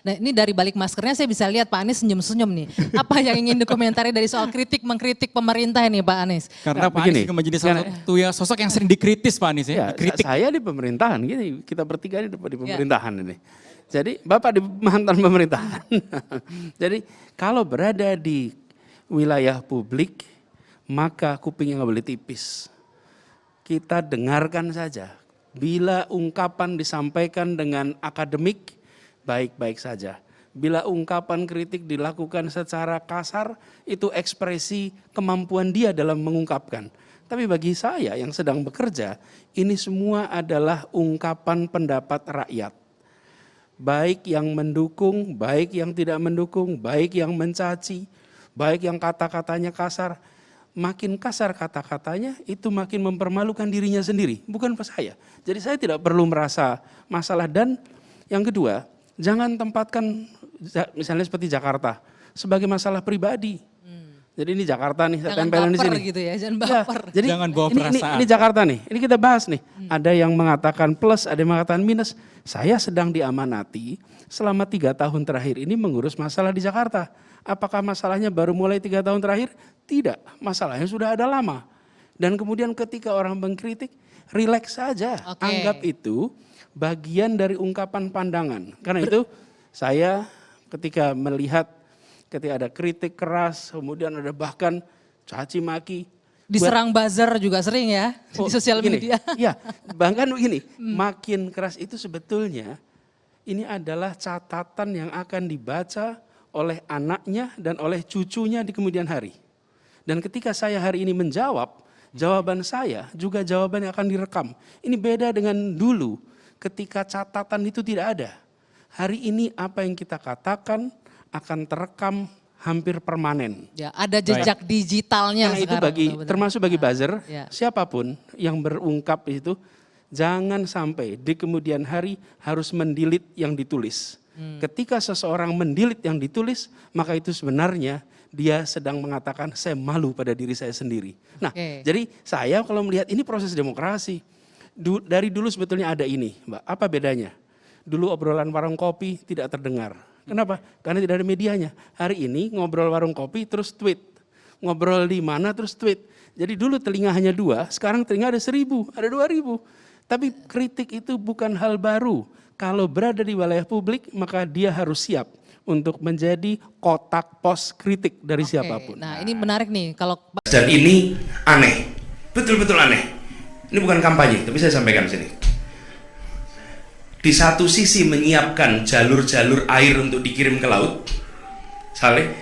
Nah ini dari balik maskernya saya bisa lihat Pak Anies senyum-senyum nih. Apa yang ingin dikomentari dari soal mengkritik pemerintah ini Pak Anies? Karena Pak Anies juga menjadi salah satu ya sosok yang sering dikritis Pak Anies ya. Ya saya di pemerintahan, gini kita bertiga di pemerintahan ini. Jadi Bapak di mantan pemerintahan. Jadi kalau berada di wilayah publik, maka kupingnya nggak boleh tipis. Kita dengarkan saja. Bila ungkapan disampaikan dengan akademik, baik-baik saja. Bila ungkapan kritik dilakukan secara kasar, itu ekspresi kemampuan dia dalam mengungkapkan. Tapi bagi saya yang sedang bekerja, ini semua adalah ungkapan pendapat rakyat. Baik yang mendukung, baik yang tidak mendukung, baik yang mencaci, baik yang kata-katanya kasar. Makin kasar kata-katanya itu makin mempermalukan dirinya sendiri, bukan saya. Jadi saya tidak perlu merasa masalah. Dan yang kedua, jangan tempatkan misalnya seperti Jakarta sebagai masalah pribadi. Jadi ini Jakarta nih, saya tempelan di sini. Gitu ya, jangan baper. Ya, jadi jangan bawa perasaan. Ini Jakarta nih, ini kita bahas nih. Ada yang mengatakan plus, ada yang mengatakan minus. Saya sedang diamanati selama 3 tahun terakhir ini mengurus masalah di Jakarta. Apakah masalahnya baru mulai 3 tahun terakhir? Tidak, masalahnya sudah ada lama. Dan kemudian ketika orang mengkritik, rileks saja. Anggap itu bagian dari ungkapan pandangan. Karena itu saya ketika melihat ketika ada kritik keras, kemudian ada bahkan caci maki. Diserang buzzer juga sering ya di sosial media. Ya, bahkan begini, makin keras itu sebetulnya ini adalah catatan yang akan dibaca oleh anaknya dan oleh cucunya di kemudian hari. Dan ketika saya hari ini menjawab, jawaban saya juga jawaban yang akan direkam. Ini beda dengan dulu ketika catatan itu tidak ada. Hari ini apa yang kita katakan akan terekam hampir permanen. Ya, ada jejak digitalnya karena sekarang. Itu termasuk bagi buzzer, ya. Siapapun yang berungkap itu jangan sampai di kemudian hari harus mendelete yang ditulis. Ketika seseorang mendelete yang ditulis, maka itu sebenarnya dia sedang mengatakan saya malu pada diri saya sendiri. Nah, jadi saya kalau melihat ini proses demokrasi. Dari dulu sebetulnya ada ini, Mbak. Apa bedanya? Dulu obrolan warung kopi tidak terdengar. Kenapa? Karena tidak ada medianya. Hari ini ngobrol warung kopi terus tweet. Ngobrol di mana terus tweet. Jadi dulu telinga hanya 2, sekarang telinga ada 1000, ada 2000. Tapi kritik itu bukan hal baru. Kalau berada di wilayah publik, maka dia harus siap untuk menjadi kotak pos kritik dari siapapun. Nah ini menarik nih. Dan ini aneh, betul-betul aneh. Ini bukan kampanye, tapi saya sampaikan sini. Di satu sisi menyiapkan jalur-jalur air untuk dikirim ke laut,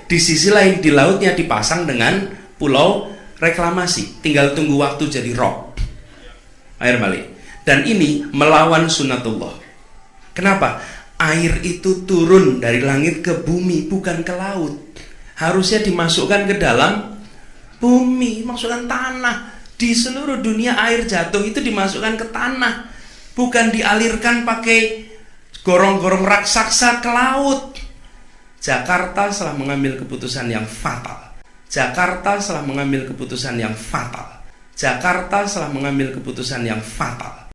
di sisi lain di lautnya dipasang dengan pulau reklamasi, tinggal tunggu waktu jadi rock, air balik. Dan ini melawan sunnatullah. Kenapa? Air itu turun dari langit ke bumi, bukan ke laut. Harusnya dimasukkan ke dalam bumi, masukkan tanah. Di seluruh dunia air jatuh itu dimasukkan ke tanah, bukan dialirkan pakai gorong-gorong raksasa ke laut. Jakarta telah mengambil keputusan yang fatal. Jakarta telah mengambil keputusan yang fatal. Jakarta telah mengambil keputusan yang fatal.